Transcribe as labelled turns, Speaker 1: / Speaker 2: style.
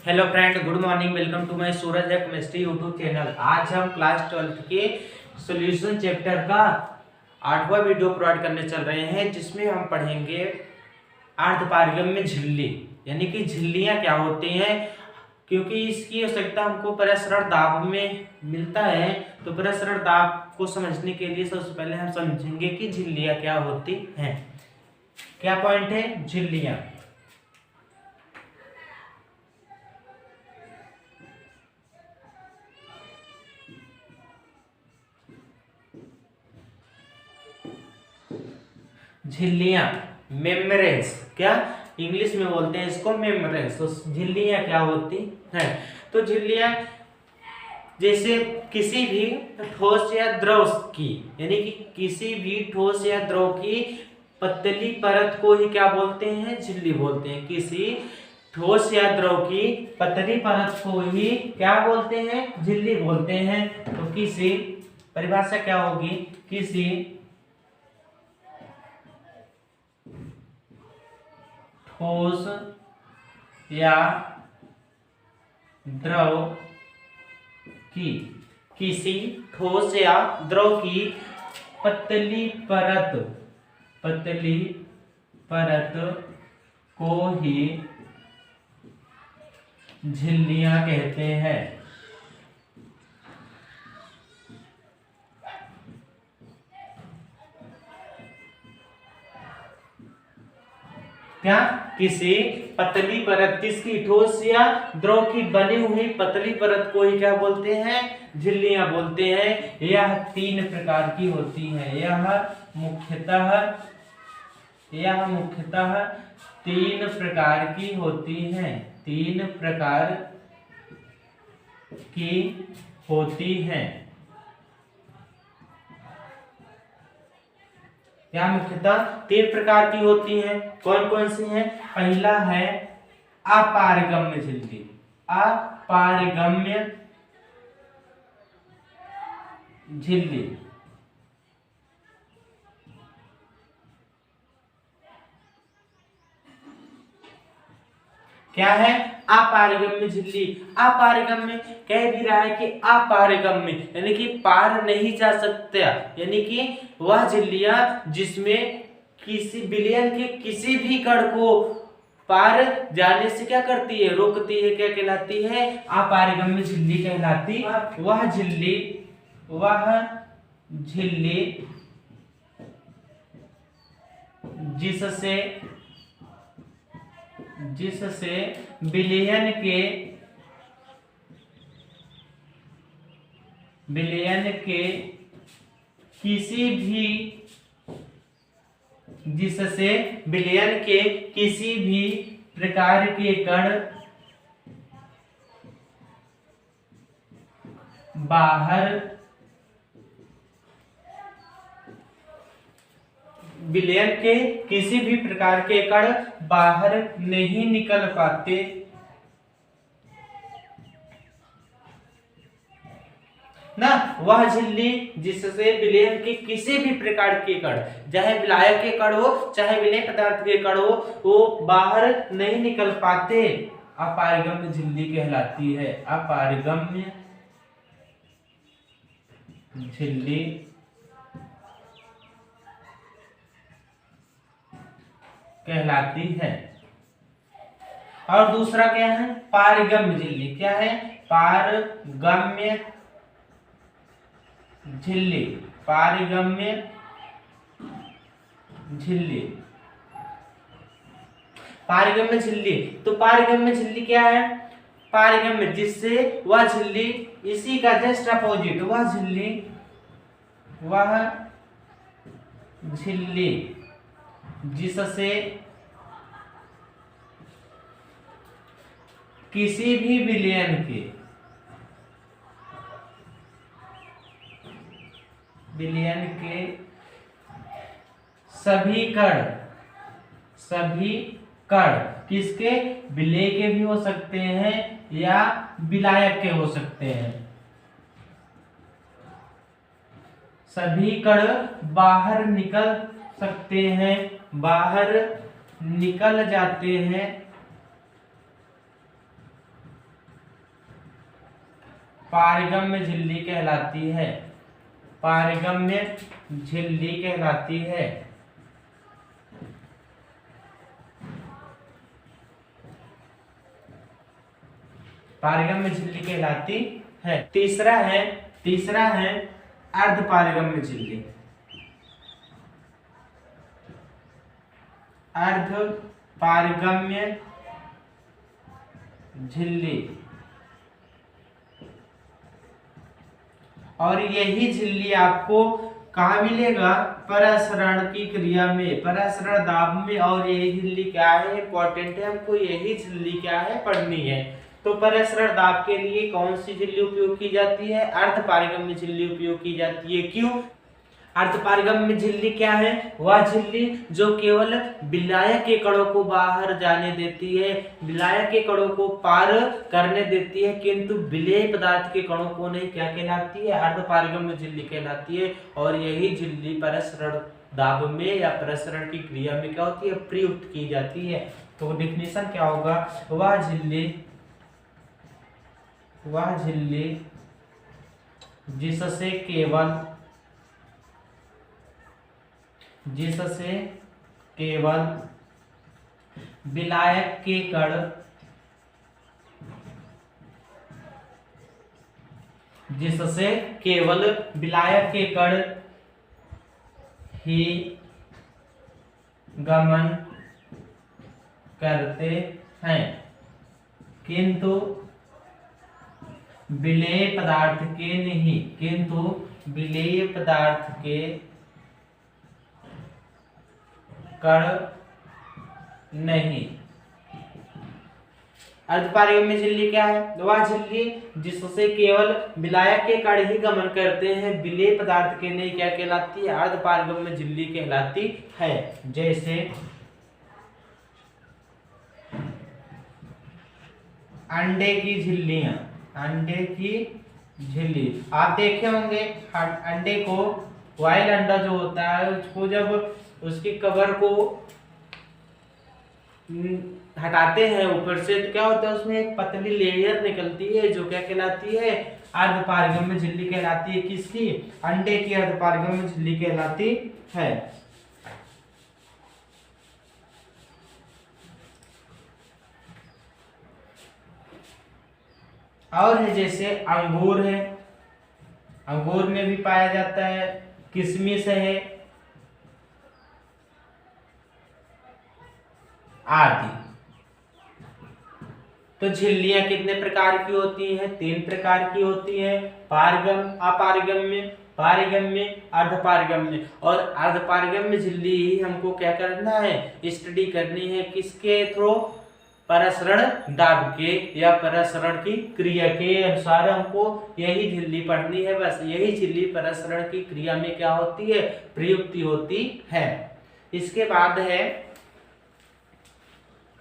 Speaker 1: Hello friend, good morning. Welcome to my Suraj है chemistry YouTube channel. आज हम class 12th के सॉल्यूशन चैप्टर का 8वां वीडियो प्रोवाइड करने चल रहे हैं, जिसमें हम पढ़ेंगे अर्धपारगम्य झिल्ली, यानी कि झिल्लियां क्या होती हैं। क्योंकि इसकी आवश्यकता हमको प्रसरण दाब में मिलता है, तो प्रसरण दाब को समझने के लिए सबसे पहले हम समझेंगे कि झिल्लियां क्या होती हैं। क्या पॉइंट है? झिल्लियां। झिल्लियां, मेम्ब्रेन्स, क्या इंग्लिश में बोलते हैं इसको मेम्ब्रेन्स। तो झिल्लियां क्या होती हैं? तो झिल्लियां जैसे किसी भी ठोस या द्रव की, यानी कि किसी भी ठोस या द्रव की पतली परत को ही क्या बोलते हैं? झिल्ली बोलते हैं। किसी ठोस या द्रव की पतली परत को ही क्या बोलते हैं? झिल्ली बोलते हैं। तो किसी परिभाषा क्या होगी? किसी ठोस या द्रव की, किसी ठोस या द्रव की पतली परत को ही झिल्लियां कहते हैं। क्या? किसी पतली परत, किसकी? ठोस या द्रव की बनी हुई पतली परत को ही क्या बोलते हैं? झिल्लियां बोलते हैं। यह 3 प्रकार की होती हैं। यह मुख्यतः 3 प्रकार की होती हैं। 3 प्रकार की होती हैं। यहाँ मुख्यतः 3 प्रकार की होती हैं। कौन कौन सी हैं? पहला है अपारगम्य झिल्ली। अपारगम्य झिल्ली क्या है? अपारगम्य झिल्ली। अपारगम्य कह भी रहा है कि अपारगम्य यानी कि पार नहीं जा सकता, यानी कि वह झिल्लियां जिसमें किसी विलयन के किसी भी कण को पार जाने से क्या करती है? रोकती है। क्या कहलाती है? अपारगम्य झिल्ली कहलाती। वह झिल्ली जिससे विलयन के किसी भी प्रकार के कण बाहर विलयन के किसी भी प्रकार के कण बाहर नहीं निकल पाते, ना। वह झिल्ली जिससे विलयन के किसी भी प्रकार के कण, चाहे विलायक के कण हो चाहे विलय पदार्थ के कण हो, वो बाहर नहीं निकल पाते, अपारगम्य झिल्ली कहलाती है। अपारगम्य झिल्ली कहलाती है। और दूसरा क्या है? पारगम्य झिल्ली। क्या है? पारगम्य झिल्ली। पारगम्य झिल्ली। पारगम्य झिल्ली, तो पारगम्य झिल्ली क्या है? पारगम्य जिससे वह झिल्ली, इसी का जस्ट अपोजिट, वह झिल्ली जिससे किसी भी विलयन के सभी कण किसके? विलय के भी हो सकते हैं या विलायक के हो सकते हैं। सभी कण बाहर निकल सकते हैं, बाहर निकल जाते हैं पारगम्य झिल्ली कहलाती है, पारगम्य झिल्ली कहलाती है। पारगम्य झिल्ली कहलाती है। तीसरा है अर्धपारगम्य झिल्ली। अर्धपारगम्य झिल्ली, और यही झिल्ली आपको कहाँ मिलेगा? परासरण की क्रिया में, परासरण दाब में। और यही झिल्ली क्या है? इंपॉर्टेंट है, हमको यही झिल्ली क्या है? पढ़नी है। तो परासरण दाब के लिए कौन सी झिल्ली उपयोग की जाती है? अर्धपारगम्य झिल्ली उपयोग की जाती है। क्यों? अर्धपारगम्य झिल्ली क्या है? वह झिल्ली जो केवल विलायक के कणों को बाहर जाने देती है, विलायक के कणों को पार करने देती है, किंतु विलेय पदार्थ के कणों को नहीं। क्या कहलाती है? अर्धपारगम्य झिल्ली कहलाती है। और यही झिल्ली परासरण दाब में या परासरण की क्रिया में क्या होती है? प्रयुक्त की जाती है। तो डेफिनेशन क्या होगा? वह झिल्ली जिससे केवल विलायक के कण ही गमन करते हैं, किंतु विलेय पदार्थ के नहीं, कण नहीं। अर्धपारगम्य झिल्ली क्या है? वह झिल्ली जिससे केवल विलायक के कण ही गमन करते हैं, विलेय पदार्थ के नहीं। क्या कहलाती है? अर्धपारगम्य झिल्ली कहलाती है। जैसे अंडे की झिल्ली आप देखे होंगे। अंडे को, वाइल अंडा जो होता है उसको जब उसकी कवर को हटाते हैं ऊपर से, तो क्या होता है? उसमें एक पतली लेयर निकलती है जो क्या कहलाती है? अर्धपारगम्य झिल्ली कहलाती है। किसकी? अंडे की अर्धपारगम्य झिल्ली कहलाती है। और है जैसे अंगूर है, अंगूर में भी पाया जाता है। किशमिश है आदि। तो झिल्लियां कितने प्रकार की होती हैं? 3 प्रकार की होती हैं। पारगम, अपारगम्य, पारगम्य, अर्धपारगम्य। और अर्धपारगम्य झिल्ली ही हमको क्या करना है? स्टडी करनी है। किसके थ्रू? परासरण दाब के या परासरण की क्रिया के अनुसार हमको यही झिल्ली पढ़नी है। बस यही झिल्ली परासरण की क्रिया में क्या होती है? प्रयुक्त होती है। इसके बाद है